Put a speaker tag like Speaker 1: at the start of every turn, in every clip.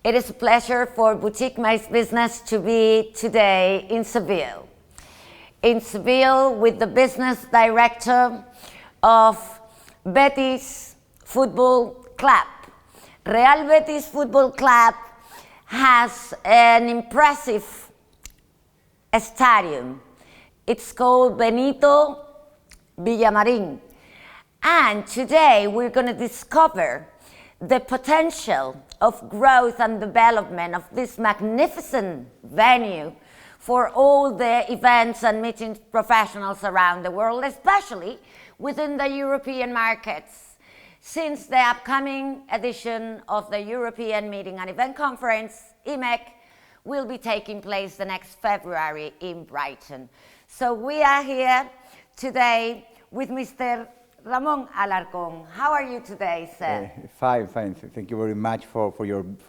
Speaker 1: It is a pleasure for Boutique MICE Business to be today in Seville. In Seville with the business director of Betis Football Club. Real Betis Football Club has an impressive stadium. It's called Benito Villamarín. And today we're going to discover the potential of growth and development of this magnificent venue for all the events and meetings professionals around the world, especially within the European markets, since the upcoming edition of the European Meeting and Event Conference, EMEC, will be taking place the next February in Brighton. So we are here today with Mr. Ramón Alarcón. How are you today, sir?
Speaker 2: Fine. Thank you very much for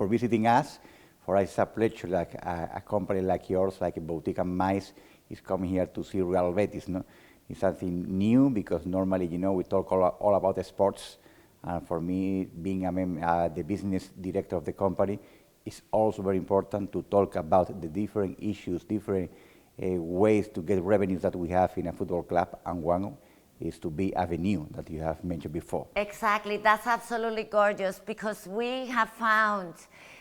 Speaker 2: visiting us. For us, it's a pleasure, like a company like yours, like a Boutique and MICE, is coming here to see Real Betis. No? It's something new because normally, we talk all about the sports. And for me, being the business director of the company, it's also very important to talk about the different issues, different ways to get revenues that we have in a football club, and one is to be a venue that you have mentioned before.
Speaker 1: Exactly, that's absolutely gorgeous because we have found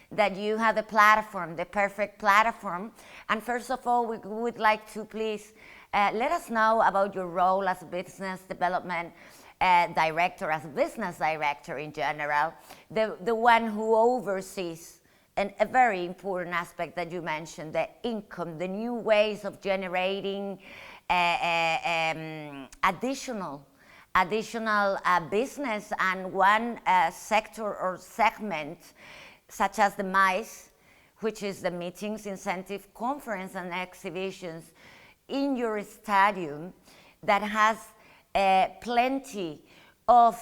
Speaker 1: that you have the platform, the perfect platform. And first of all, we would like to please let us know about your role as a business development director, as a business director in general, the one who oversees a very important aspect that you mentioned, the income, the new ways of generating additional business, and one sector or segment such as the MICE, which is the meetings, incentive, conference and exhibitions in your stadium that has plenty of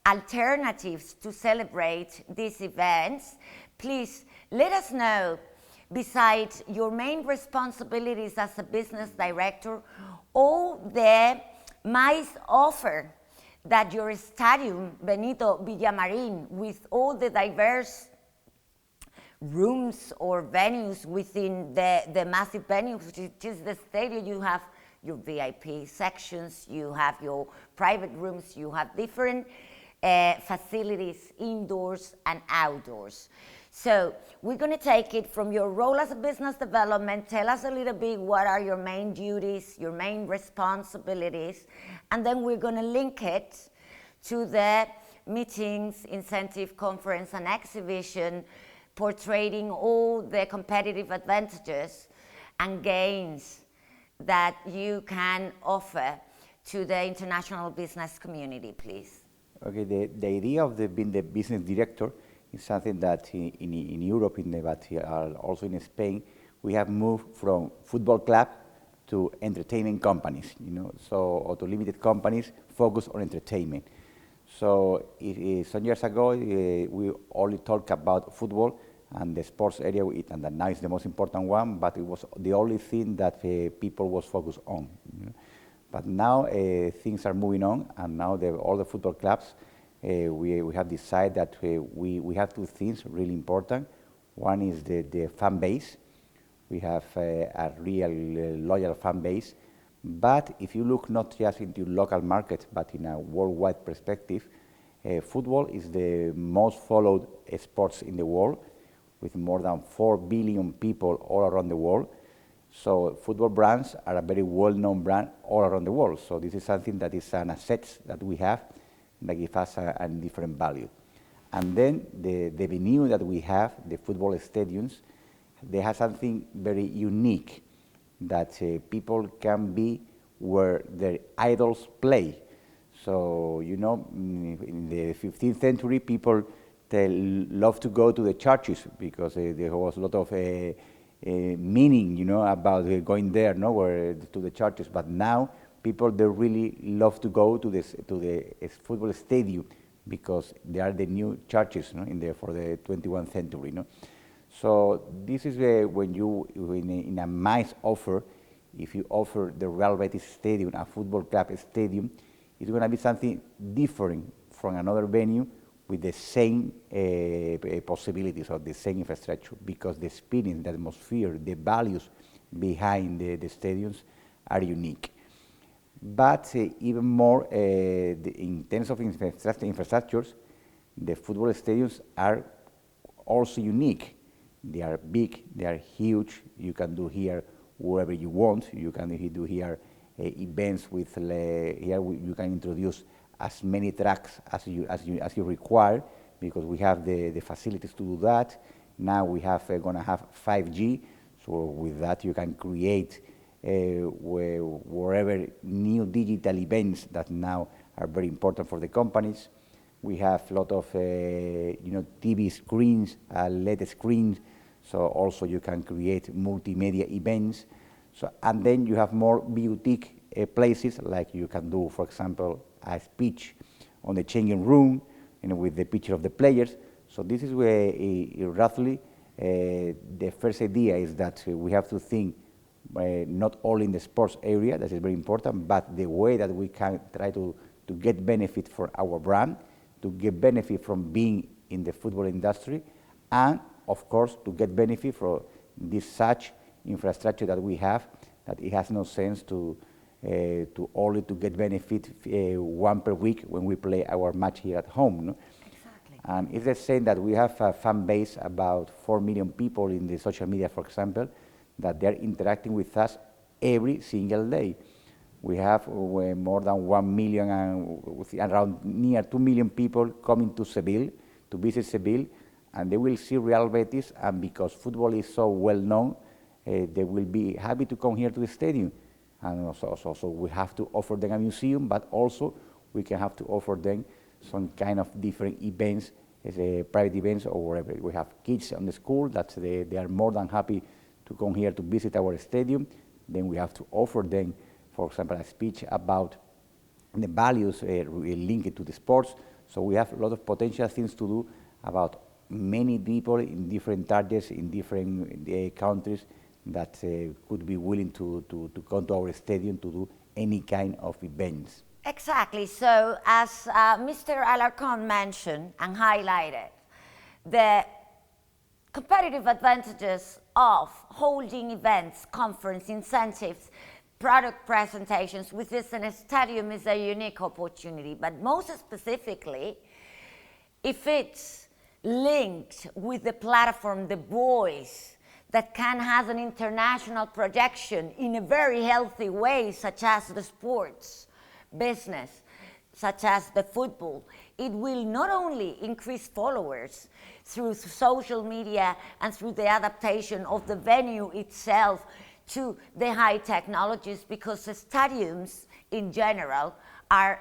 Speaker 1: alternatives to celebrate these events. Please let us know, besides your main responsibilities as a business director, all the MICE offer that your stadium, Benito Villamarín, with all the diverse rooms or venues within the massive venue, which is the stadium. You have your VIP sections, you have your private rooms, you have different facilities indoors and outdoors. So we're going to take it from your role as a business development. Tell us a little bit what are your main duties, your main responsibilities, and then we're going to link it to the meetings, incentive, conference, and exhibition, portraying all the competitive advantages and gains that you can offer to the international business community, please.
Speaker 2: Okay, the idea of being the business director is something that in Europe, but also in Spain, we have moved from football club to entertainment companies, or to limited companies focused on entertainment. So some years ago, we only talked about football and the sports area, and that now is the most important one, but it was the only thing that people was focused on. But now things are moving on, and now all the football clubs, we have decided that we have two things really important. One is the fan base. We have a real loyal fan base. But if you look not just into local markets, but in a worldwide perspective, football is the most followed sports in the world, with more than 4 billion people all around the world. So football brands are a very well-known brand all around the world. So this is something that is an asset that we have that gives us a different value. And then the venue that we have, the football stadiums, they have something very unique, that people can be where their idols play. So, in the 15th century, people love to go to the churches because there was a lot of meaning, about going there, to the churches. But now people, they really love to go to the football stadium because they are the new churches, for the 21st century. So this is when in a MICE offer, if you offer the Real Betis Stadium, a football club stadium, it's going to be something different from another venue with the same possibilities or the same infrastructure, because the experience, the atmosphere, the values behind the stadiums are unique. But even more, in terms of infrastructures, the football stadiums are also unique. They are big, they are huge. You can do here wherever you want. You can do here events with, here you can introduce as many tracks as you require, because we have the facilities to do that. Now we have going to have 5G, so with that you can create wherever new digital events that now are very important for the companies. We have a lot of TV screens, LED screens, so also you can create multimedia events. So, and then you have more boutique places, like you can do, for example, a speech on the changing room, with the picture of the players. So this is where roughly the first idea is that we have to think not only in the sports area, that is very important, but the way that we can try to get benefit for our brand, to get benefit from being in the football industry, and of course to get benefit from this such infrastructure that we have, that it has no sense to only to get benefit one per week when we play our match here at home. No?
Speaker 1: Exactly.
Speaker 2: And it's the same that we have a fan base, about 4 million people in the social media, for example, that they're interacting with us every single day. We have more than 1 million and with around near 2 million people coming to Seville, to visit Seville, and they will see Real Betis, and because football is so well known, they will be happy to come here to the stadium. And also we have to offer them a museum, but also we can have to offer them some kind of different events, private events or wherever. We have kids on the school that they are more than happy to come here to visit our stadium. Then we have to offer them, for example, a speech about the values linked to the sports. So we have a lot of potential things to do about many people in different targets, in different countries, that could be willing to come to our stadium to do any kind of events.
Speaker 1: Exactly. So as Mr. Alarcón mentioned and highlighted, the competitive advantages of holding events, conference, incentives, product presentations within a stadium is a unique opportunity, but most specifically, if it's linked with the platform, the voice, that can have an international projection in a very healthy way, such as the sports business, such as the football, it will not only increase followers through social media and through the adaptation of the venue itself to the high technologies, because the stadiums in general are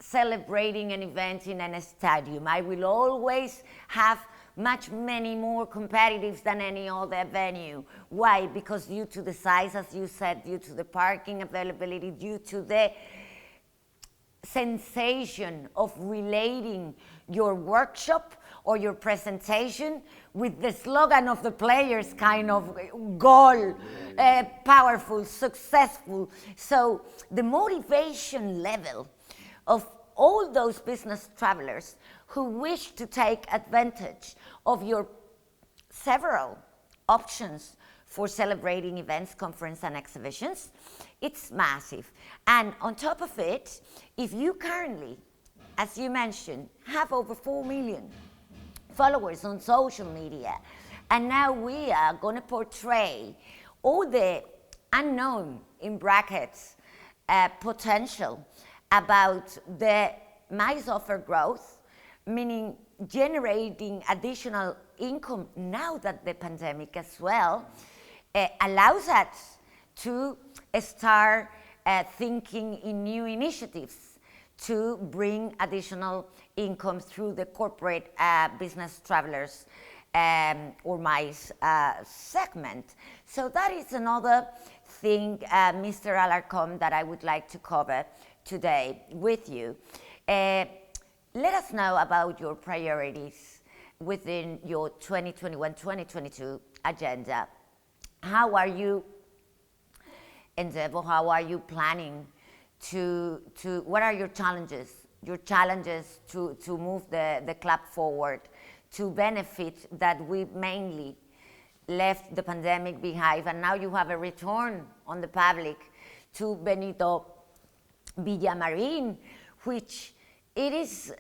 Speaker 1: celebrating an event in a stadium. I will always have many more competitives than any other venue. Why? Because due to the size, as you said, due to the parking availability, due to the sensation of relating your workshop or your presentation with the slogan of the players, kind of goal, powerful, successful. So the motivation level of all those business travelers who wish to take advantage of your several options for celebrating events, conference, and exhibitions, it's massive. And on top of it, if you currently, as you mentioned, have over 4 million followers on social media, and now we are going to portray all the unknown, in brackets, potential about the MICE offer growth, meaning generating additional income now that the pandemic as well allows us to start thinking in new initiatives to bring additional income through the corporate business travelers or MICE segment. So that is another thing, Mr. Alarcón, that I would like to cover today with you. Let us know about your priorities within your 2021-2022 agenda. How are you, Endeavor, how are you planning to what are your challenges your challenges to move the club forward, to benefit that we mainly left the pandemic behind, and now you have a return on the public to Benito Villamarín, which it is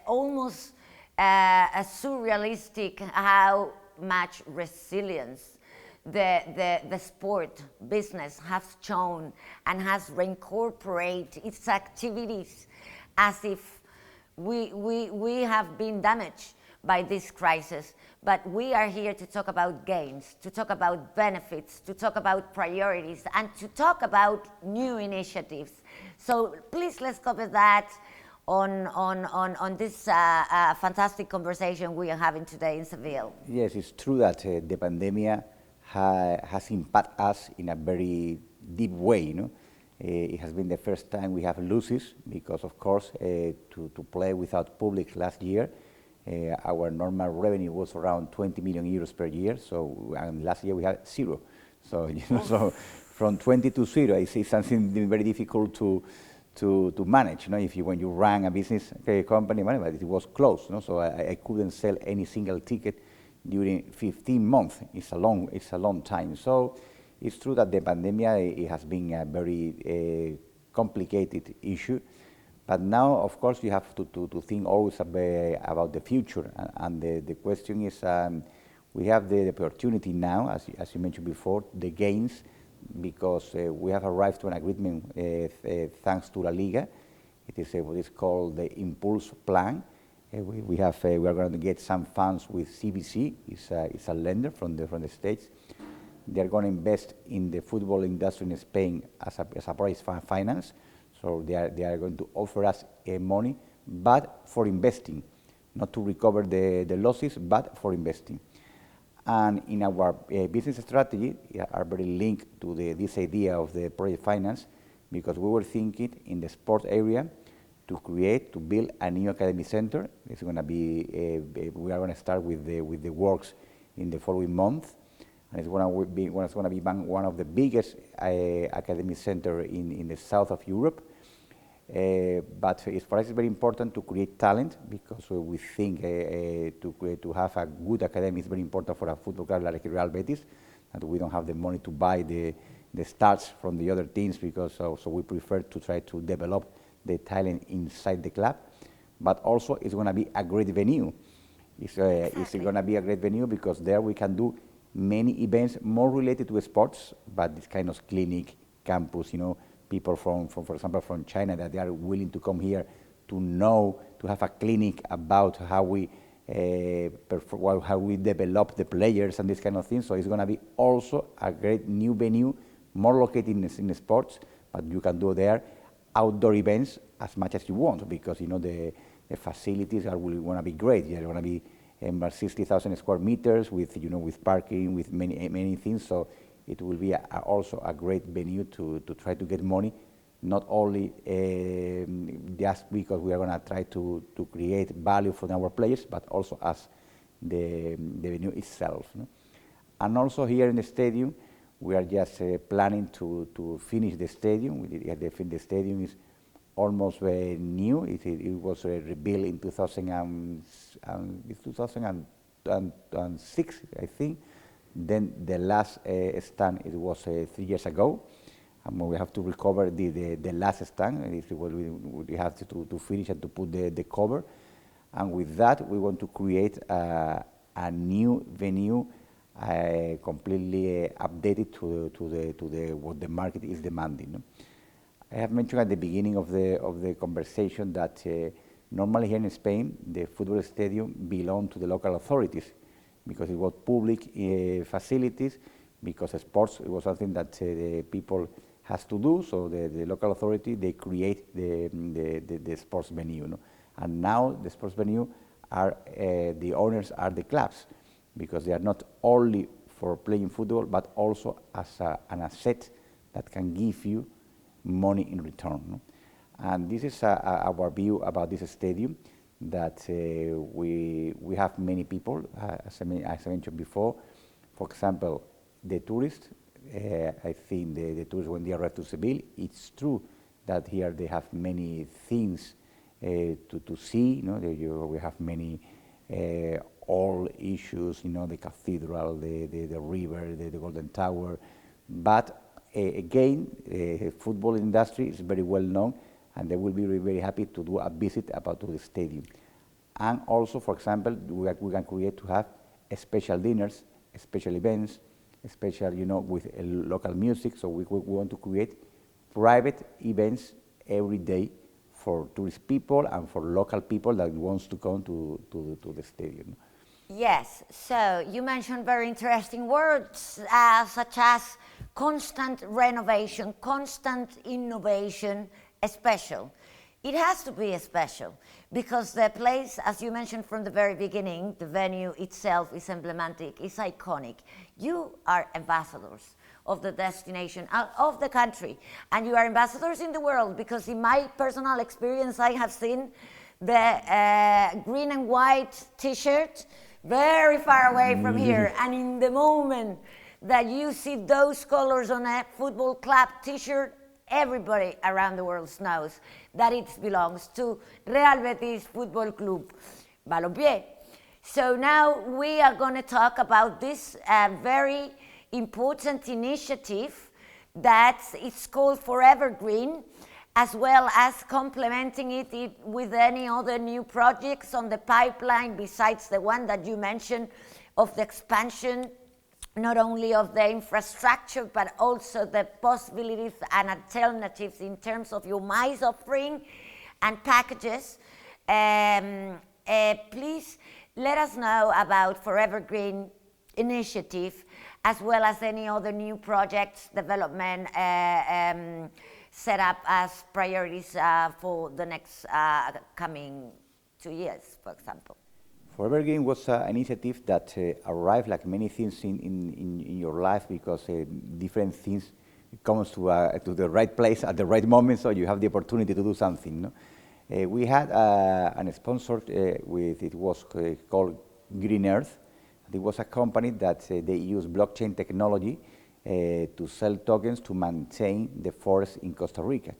Speaker 1: almost surrealistic how much resilience the sport business has shown and has reincorporated its activities as if we have been damaged by this crisis. But we are here to talk about gains, to talk about benefits, to talk about priorities, and to talk about new initiatives. So please, let's cover that on this fantastic conversation we are having today in Seville.
Speaker 2: Yes, it's true that the pandemic has impacted us in a very deep way. You know? It has been the first time we have losses because, of course, to play without public last year, our normal revenue was around 20 million euros per year. So, and last year we had 0. So, you know, so from 20 to 0, I see something very difficult to manage. You know, when you run a business company, but it was closed. You know? So I couldn't sell any single ticket during 15 months. It's a long time. So it's true that the pandemic it has been a very complicated issue. But now, of course, you have to think always about the future. And the question is, we have the opportunity now, as you mentioned before, the gains, because we have arrived to an agreement thanks to La Liga. It is what is called the Impulse Plan. We are going to get some funds with CBC. It's a lender from the States. They are going to invest in the football industry in Spain as a price finance. So they are going to offer us money, but for investing, not to recover the losses, but for investing. And in our business strategy, are very linked to this idea of the project finance, because we were thinking in the sport area to build a new academy center. It's going to be, we are going to start with the works in the following month. And it's going to be one of the biggest academy center in the south of Europe. But for us, it's very important to create talent, because we think to have a good academy is very important for a football club like Real Betis, and we don't have the money to buy the stars from the other teams, because so we prefer to try to develop the talent inside the club. But also, it's going to be a great venue. It's going to be a great venue because there we can do many events more related to sports, but this kind of clinic, campus, you know, people from for example, from China, that they are willing to come here to have a clinic about how we develop the players and this kind of thing. So it's going to be also a great new venue, more located in sports, but you can do there outdoor events as much as you want, because you know the facilities are going to be great. They're going to be 60,000 square meters with parking, with many things. So it will be also a great venue to try to get money, not only just because we are going to try to create value for our players, but also as the venue itself. No? And also here in the stadium, we are just planning to finish the stadium. The stadium is almost new. It was rebuilt in 2006, I think. Then the last stand, it was 3 years ago. We have to recover the last stand. We have to finish and to put the cover. And with that, we want to create a new venue, completely updated to what the market is demanding. No? I have mentioned at the beginning of the conversation that normally here in Spain, the football stadium belongs to the local authorities, because it was public facilities, because sports, it was something that the people has to do. So the local authority, they create the sports venue. No? And now the sports venue are, the owners are the clubs, because they are not only for playing football, but also as an asset that can give you money in return. No? And this is our view about this stadium, that we have many people, as I mentioned before. For example, the tourists, I think the tourists, when they arrive to Seville, it's true that here they have many things to see. We have many old issues, the cathedral, the river, the Golden Tower. But again, football industry is very well known, and they will be very happy to do a visit about to the stadium. And also, for example, we can create to have special dinners, special events, special, with local music. So we want to create private events every day for tourist people and for local people that wants to come to the stadium.
Speaker 1: Yes, so you mentioned very interesting words such as constant renovation, constant innovation, special. It has to be special because the place, as you mentioned from the very beginning, the venue itself is emblematic, is iconic. You are ambassadors of the destination, of the country, and you are ambassadors in the world because in my personal experience I have seen the green and white t-shirt very far away from here, and in the moment that you see those colors on a football club t-shirt, everybody around the world knows that it belongs to Real Betis Football Club, Balompié. So now we are going to talk about this very important initiative that is called Forevergreen, as well as complementing it with any other new projects on the pipeline besides the one that you mentioned of the expansion, not only of the infrastructure, but also the possibilities and alternatives in terms of your MICE offering and packages. Please let us know about Forevergreen Initiative, as well as any other new projects, development, set up as priorities for the next coming 2 years, for example.
Speaker 2: Forevergreen was an initiative that arrived like many things in your life because different things comes to the right place at the right moment, so you have the opportunity to do something. We had a sponsor it was called Green Earth. It was a company that they use blockchain technology to sell tokens to maintain the forest in Costa Rica.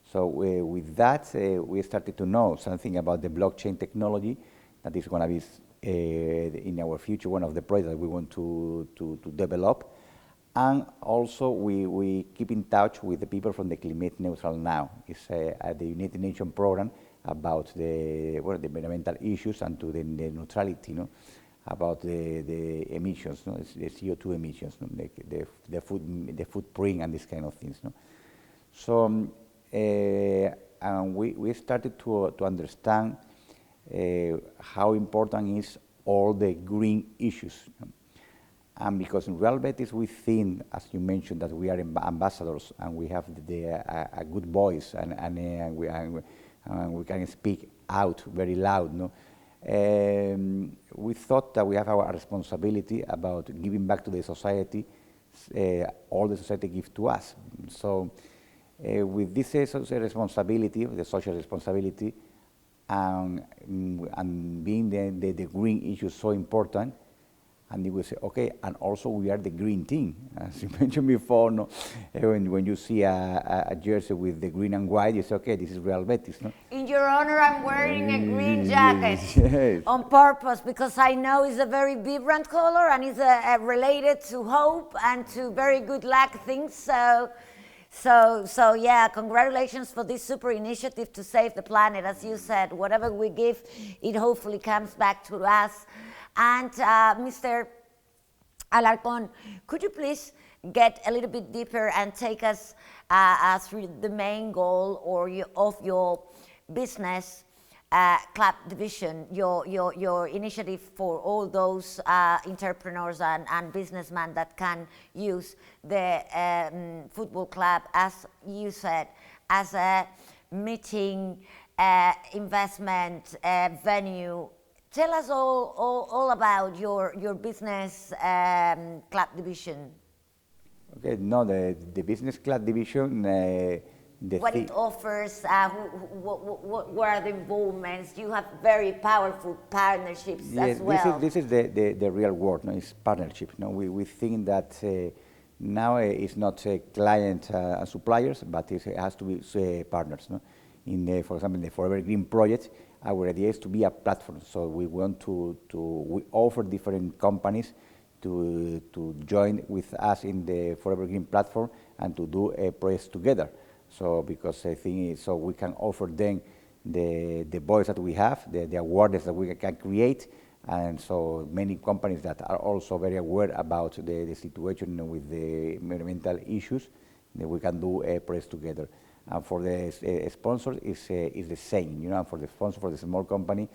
Speaker 2: So with that, we started to know something about the blockchain technology that is going to be in our future one of the projects that we want to develop. And also we keep in touch with the people from the Climate Neutral Now. It's the United Nations program about the environmental issues and to the neutrality, about the emissions, the CO2 emissions, the footprint and these kind of things. So and we started to understand how important is all the green issues. And because in Real Betis we think, as you mentioned, that we are ambassadors and we have a good voice and we can speak out very loud. We thought that we have our responsibility about giving back to the society all the society gives to us. So with this responsibility, the social responsibility, and being the green issue so important, and you will say, okay, and also we are the green team. As you mentioned before, when you see a jersey with the green and white, you say, okay, this is Real Betis.
Speaker 1: In your honor, I'm wearing a green jacket
Speaker 2: yes.
Speaker 1: on purpose because I know it's a very vibrant color and it's related to hope and to very good luck things. So yeah, congratulations for this super initiative to save the planet. As you said, whatever we give, it hopefully comes back to us. And Mr. Alarcón, could you please get a little bit deeper and take us through the main goal of your business club division, your initiative for all those entrepreneurs and businessmen that can use the football club, as you said, as a meeting, investment venue. Tell us all about your business club division.
Speaker 2: Okay, no, the business club division.
Speaker 1: What it offers, what are the involvements? You have very powerful partnerships as well.
Speaker 2: This is the real word. It's partnership. We think that Now it's not client and suppliers, but it has to be partners. No? For example, in the Forevergreen project, our idea is to be a platform. So we want we offer different companies to join with us in the Forevergreen platform and to do projects together. So because I think so we can offer them the voice that we have, the awareness that we can create, and so many companies that are also very aware about the situation with the environmental issues, that we can do projects together. And for the sponsors, is the same. You know, for the sponsor, for the small company,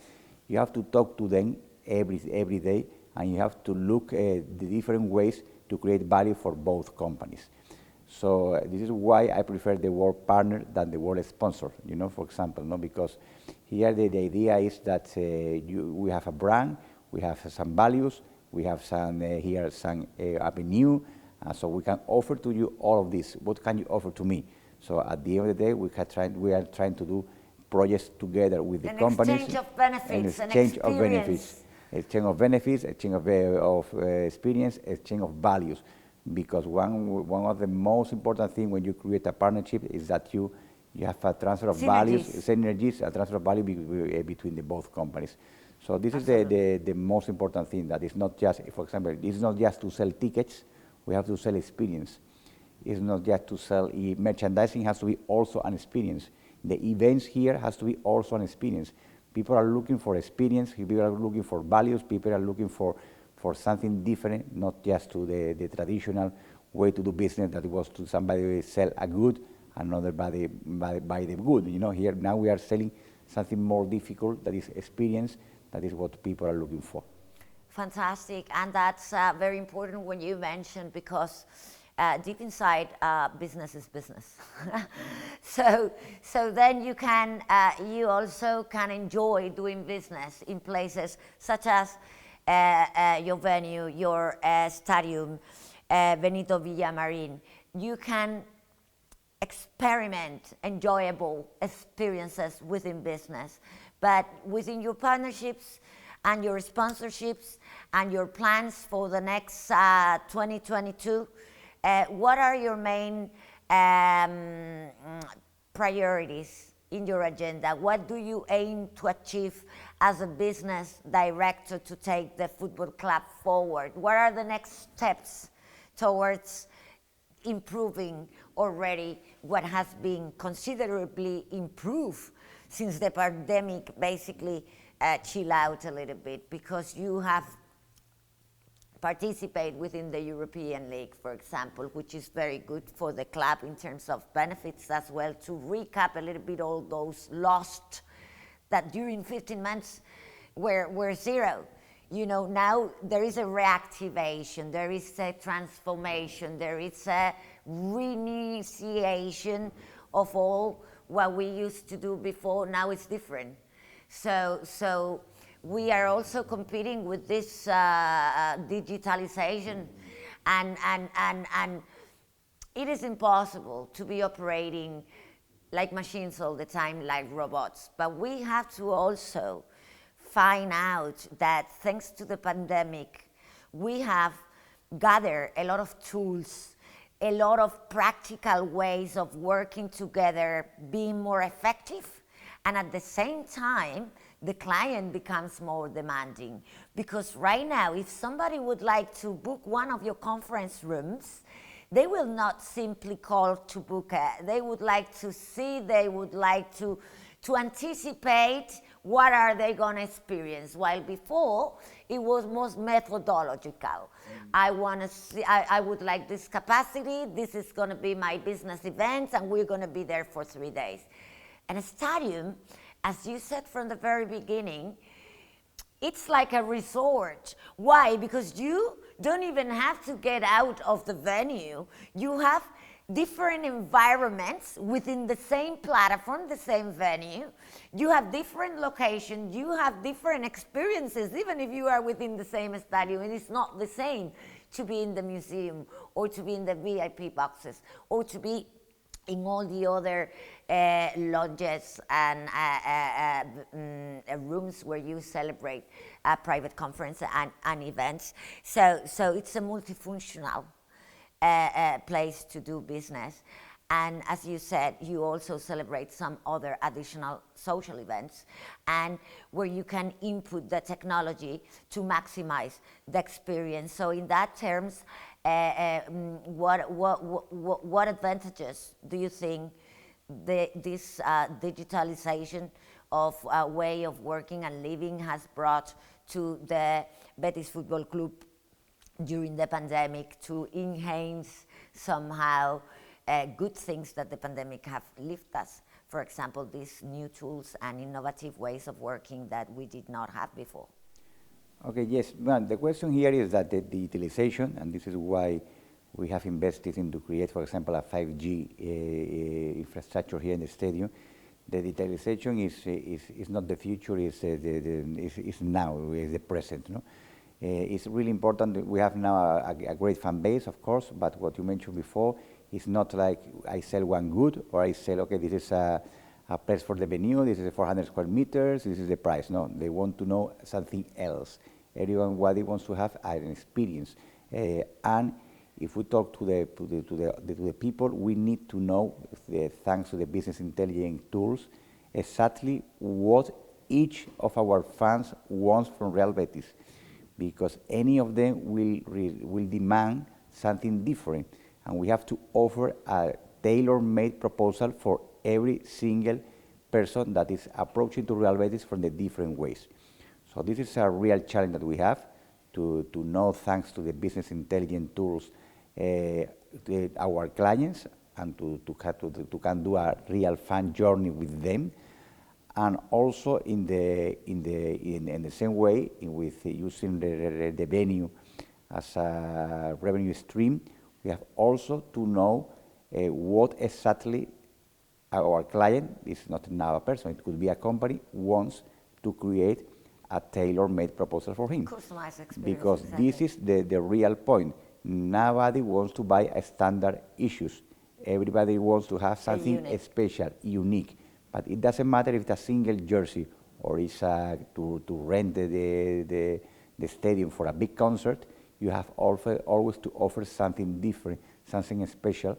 Speaker 2: you have to talk to them every day, and you have to look at the different ways to create value for both companies. So this is why I prefer the word partner than the word sponsor. You know, for example, no, because here the idea is that we have a brand, we have some values, we have some some avenue, so we can offer to you all of this. What can you offer to me? So at the end of the day, we are trying to do projects together with the companies.
Speaker 1: Exchange of benefits,
Speaker 2: an exchange of benefits, exchange of benefits, exchange of experience, exchange of values. Because one of the most important things when you create a partnership is that you have a transfer of values, synergies, a transfer of value between the both companies. So this Absolutely. Is the most important thing, that it's not just, for example, it's not just to sell tickets, we have to sell experience. It's not just to sell, merchandising has to be also an experience. The events here has to be also an experience. People are looking for experience, people are looking for values, people are looking for something different, not just to the traditional way to do business that was to somebody sell a good, another buy the good. You know, here now we are selling something more difficult, that is experience, that is what people are looking for.
Speaker 1: Fantastic, and that's very important when you mentioned, because deep inside, business is business. so then you also can enjoy doing business in places such as your venue, your stadium, Benito Villamarín. You can experiment enjoyable experiences within business, but within your partnerships and your sponsorships and your plans for the next 2022, what are your main priorities in your agenda? What do you aim to achieve as a business director to take the football club forward? What are the next steps towards improving already what has been considerably improved since the pandemic basically chill out a little bit, because you have participated within the European League, for example, which is very good for the club in terms of benefits as well. To recap a little bit, all those lost that during 15 months were zero. You know, now there is a reactivation, there is a transformation, there is a reinitiation of all what we used to do before. Now it's different. So we are also competing with this digitalization, and it is impossible to be operating like machines all the time, like robots. But we have to also find out that thanks to the pandemic, we have gathered a lot of tools, a lot of practical ways of working together, being more effective, and at the same time, the client becomes more demanding. Because right now, if somebody would like to book one of your conference rooms, they will not simply call to book it. They would like to see, they would like to anticipate what are they going to experience. While before, it was most methodological. I want to see, I would like this capacity, this is going to be my business event, and we're going to be there for 3 days. And a stadium, as you said from the very beginning, it's like a resort. Why? Because you don't even have to get out of the venue. You have different environments within the same platform, the same venue. You have different locations, you have different experiences, even if you are within the same stadium. It is not the same to be in the museum, or to be in the VIP boxes, or to be in all the other lodges and rooms where you celebrate private conference and events. So it's a multifunctional place to do business. And as you said, you also celebrate some other additional social events, and where you can input the technology to maximize the experience. So in that terms, what advantages do you think this digitalization of way of working and living has brought to the Betis Football Club during the pandemic to enhance somehow good things that the pandemic have left us? For example, these new tools and innovative ways of working that we did not have before.
Speaker 2: Okay, yes. Well, the question here is that the digitalization, and this is why we have invested in to create, for example, a 5G infrastructure here in the stadium. The digitalization is not the future, is now, is the present. No? It's really important. We have now a great fan base, of course, but what you mentioned before, it's not like I sell one good, or I sell, okay, this is a place for the venue, this is 400 square meters, this is the price. No, they want to know something else. Everybody wants to have an experience. And if we talk to the people, we need to know, thanks to the business intelligence tools, exactly what each of our fans wants from Real Betis, because any of them will demand something different. And we have to offer a tailor-made proposal for every single person that is approaching to Real Betis from the different ways. So this is a real challenge that we have to know, thanks to the business intelligence tools, our clients, and to can do a real fan journey with them. And also in the same way, with using the venue as a revenue stream, we have also to know what exactly our client, is not now a person, it could be a company, wants to create a tailor-made proposal for him.
Speaker 1: Customized experience.
Speaker 2: Because
Speaker 1: exactly.
Speaker 2: this is the real point. Nobody wants to buy a standard issues. Everybody wants to have something special, unique. But it doesn't matter if it's a single jersey or it's to rent the stadium for a big concert. You have always to offer something different, something special,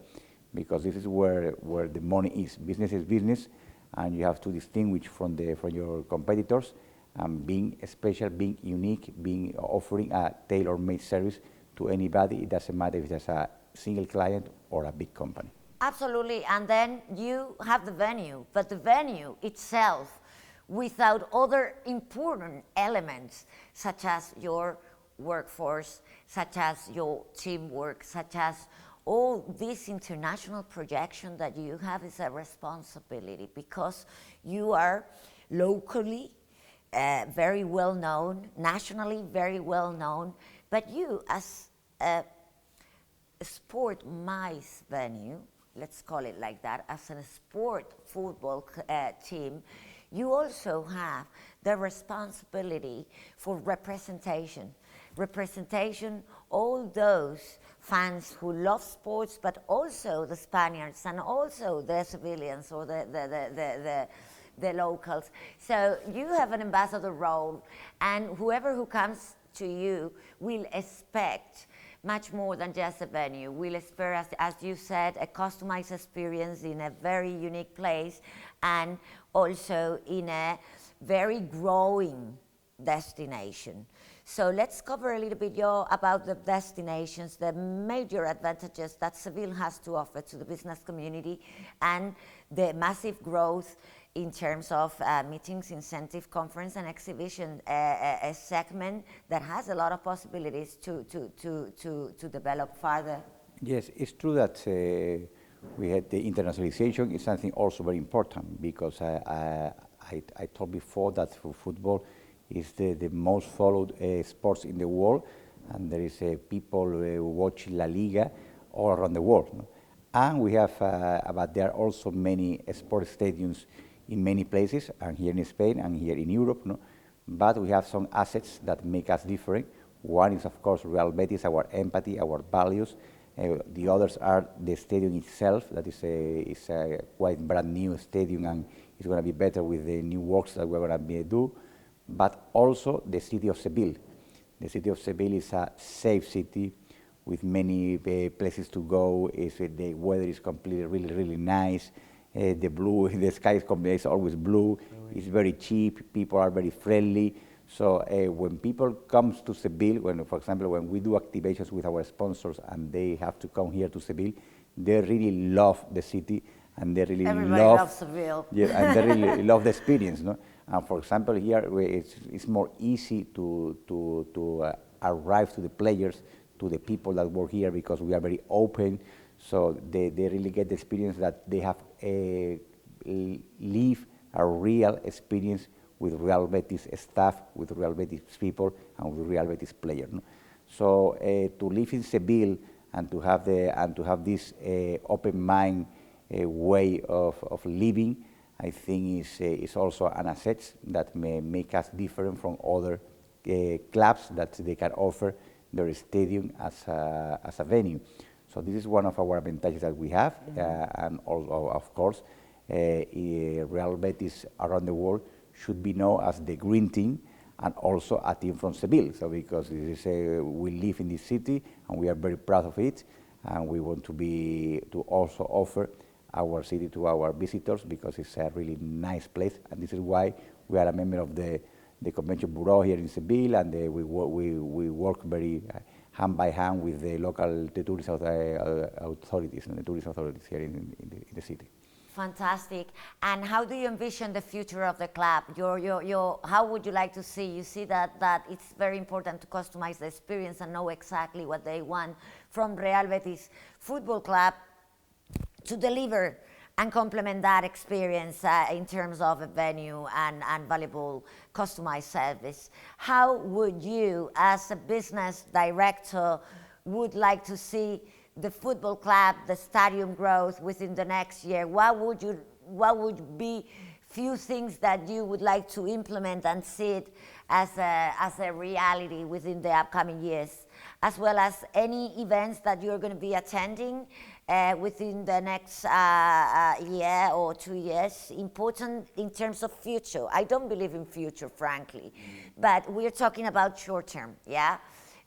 Speaker 2: because this is where the money is. Business is business, and you have to distinguish from your competitors, and being special, being unique, offering a tailor-made service to anybody. It doesn't matter if it's a single client or a big company.
Speaker 1: Absolutely, and then you have the venue, but the venue itself, without other important elements, such as your workforce, such as your teamwork, such as all this international projection that you have, is a responsibility, because you are locally very well known, nationally very well known, but you as a sport MICE venue, let's call it like that, as a sport football team, you also have the responsibility for representation, all those fans who love sports, but also the Spaniards and also the civilians or the locals. So you have an ambassador role, and whoever who comes to you will expect much more than just a venue. We'll expect, as you said, a customized experience in a very unique place, and also in a very growing destination. So let's cover a little bit about the destinations, the major advantages that Seville has to offer to the business community, and the massive growth in terms of meetings, incentive, conference, and exhibition, a segment that has a lot of possibilities to develop further.
Speaker 2: Yes, it's true that we had the internationalization is something also very important, because I told before that football is the most followed sports in the world, and there is people watching La Liga all around the world. No? And we have, but there are also many sports stadiums in many places, and here in Spain and here in Europe. No? But we have some assets that make us different. One is, of course, Real Betis, our empathy, our values. The others are the stadium itself, that is a quite brand new stadium, and it's going to be better with the new works that we're going to do. But also the city of Seville. The city of Seville is a safe city with many places to go. The weather is completely really nice. The sky is always blue. It's very cheap. People are very friendly. So when people come to Seville, for example, when we do activations with our sponsors and they have to come here to Seville, they really love the city and they really
Speaker 1: Everybody
Speaker 2: love
Speaker 1: loves Seville.
Speaker 2: Yeah, and they really love the experience, no? And for example, here it's more easy to arrive to the players, to the people that work here, because we are very open. So they really get the experience that they have live a real experience with Real Betis staff, with Real Betis people, and with Real Betis players. No? So to live in Seville and to have this open mind way of living, I think is also an asset that may make us different from other clubs that they can offer their stadium as a venue. So this is one of our advantages that we have, and also, of course, Real Betis around the world should be known as the green team, and also a team from Seville. So because this is we live in this city and we are very proud of it, and we want to also offer our city to our visitors, because it's a really nice place, and this is why we are a member of the Convention Bureau here in Seville, and we work very hand by hand with the local tourism authorities and the tourism authorities here in the city.
Speaker 1: Fantastic. And how do you envision the future of the club? How would you like to see? You see that it's very important to customize the experience and know exactly what they want from Real Betis Football Club to deliver and complement that experience in terms of a venue and valuable customized service. How would you, as a business director, would like to see the football club, the stadium growth within the next year? What would be few things that you would like to implement and see it as a reality within the upcoming years, as well as any events that you're going to be attending within the next year or 2 years, important in terms of future? I don't believe in future, frankly, but we're talking about short term, yeah?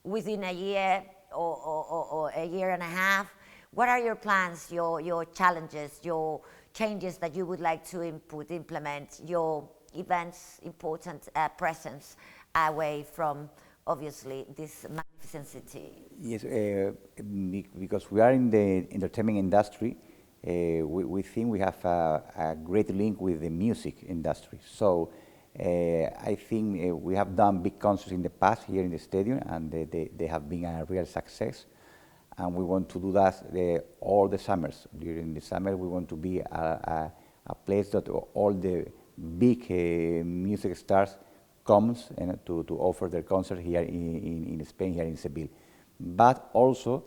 Speaker 1: Within a year or a year and a half, what are your plans, your challenges, your changes that you would like to implement, your events, important presence away from, obviously, this magnificent city?
Speaker 2: Yes, because we are in the entertainment industry, we think we have a great link with the music industry. So I think we have done big concerts in the past here in the stadium, and they have been a real success. And we want to do that all the summers. During the summer, we want to be a place that all the big music stars comes to offer their concert here in Spain, here in Seville. But also,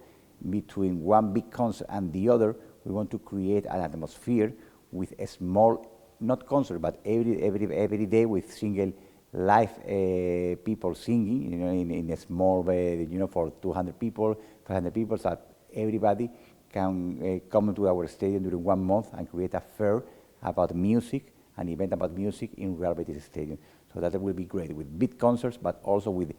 Speaker 2: between one big concert and the other, we want to create an atmosphere with a small, not concert, but every day with single live people singing, in a small way, for 200 people, 500 people, so that everybody can come to our stadium during 1 month and create a fair about music, an event about music in Real Betis Stadium. So that will be great, with big concerts, but also with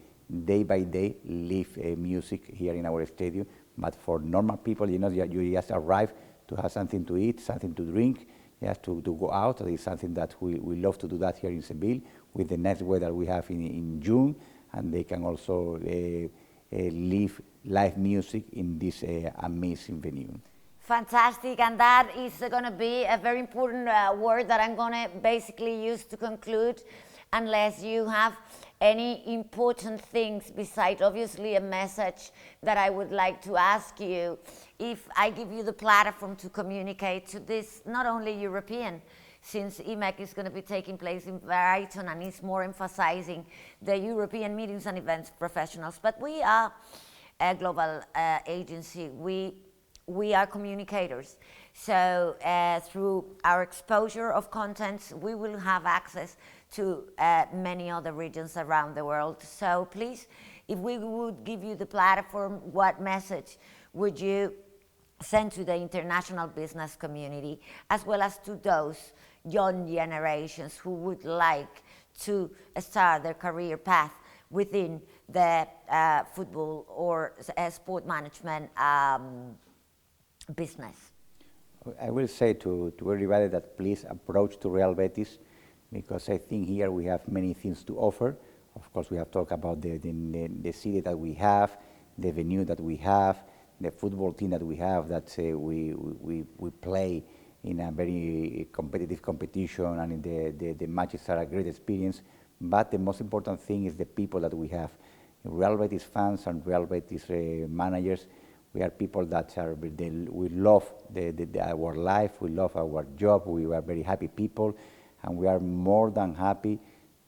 Speaker 2: day-by-day live music here in our stadium. But for normal people, you just arrive to have something to eat, something to drink, just to go out. It's something that we love to do that here in Seville with the nice weather we have in June, and they can also live live music in this amazing venue.
Speaker 1: Fantastic, and that is going to be a very important word that I'm going to basically use to conclude, unless you have any important things besides obviously a message that I would like to ask you. If I give you the platform to communicate to this, not only European, since IMEC is going to be taking place in Brighton and is more emphasizing the European meetings and events professionals, but we are a global agency. We are communicators. So through our exposure of contents, we will have access to many other regions around the world. So please, if we would give you the platform, what message would you send to the international business community, as well as to those young generations who would like to start their career path within the football or sport management business?
Speaker 2: I will say to everybody that please approach to Real Betis, because I think here we have many things to offer. Of course, we have talked about the city that we have, the venue that we have, the football team that we have, that we play in a very competitive competition, and the matches are a great experience. But the most important thing is the people that we have. Real Betis fans and Real Betis managers, we are people that we love our life, we love our job, we are very happy people, and we are more than happy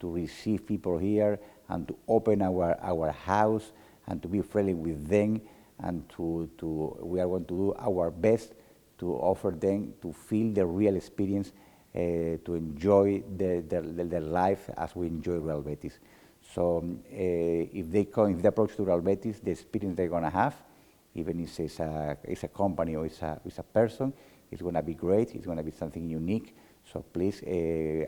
Speaker 2: to receive people here and to open our house and to be friendly with them, and we are going to do our best to offer them to feel the real experience, to enjoy their life as we enjoy Real Betis. So if they approach to Real Betis, the experience they're going to have, even if it's a company or it's a person, it's going to be great. It's going to be something unique. So please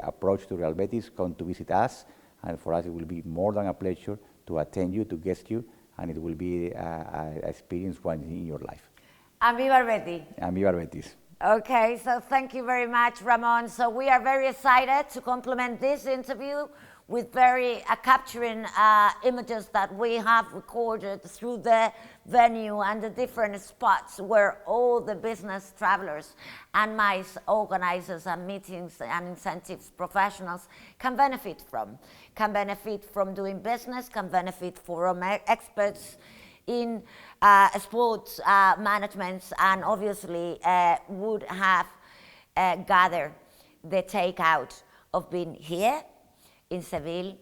Speaker 2: approach to Real Betis, come to visit us, and for us it will be more than a pleasure to attend you, to guest you, and it will be an experience once in your life.
Speaker 1: And Viva Betis.
Speaker 2: And Viva Betis.
Speaker 1: Okay, so thank you very much, Ramon. So we are very excited to complement this interview with very capturing images that we have recorded through the venue and the different spots where all the business travelers and MICE organizers and meetings and incentives professionals can benefit from doing business, can benefit from experts in sports management, and obviously would have gathered the takeout of being here in Seville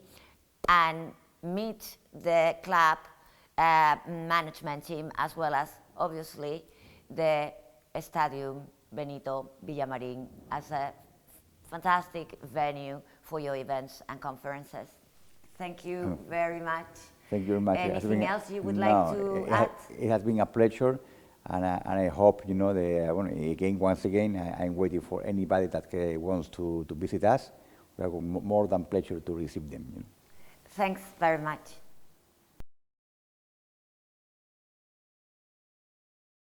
Speaker 1: and meet the club management team, as well as obviously the Stadium Benito Villamarín as a fantastic venue for your events and conferences. Thank you very much.
Speaker 2: Thank you very much.
Speaker 1: Anything else you would like to add?
Speaker 2: It has been a pleasure, and I hope, once again, I'm waiting for anybody that wants to visit us. We are more than pleasure to receive them.
Speaker 1: Thanks very much.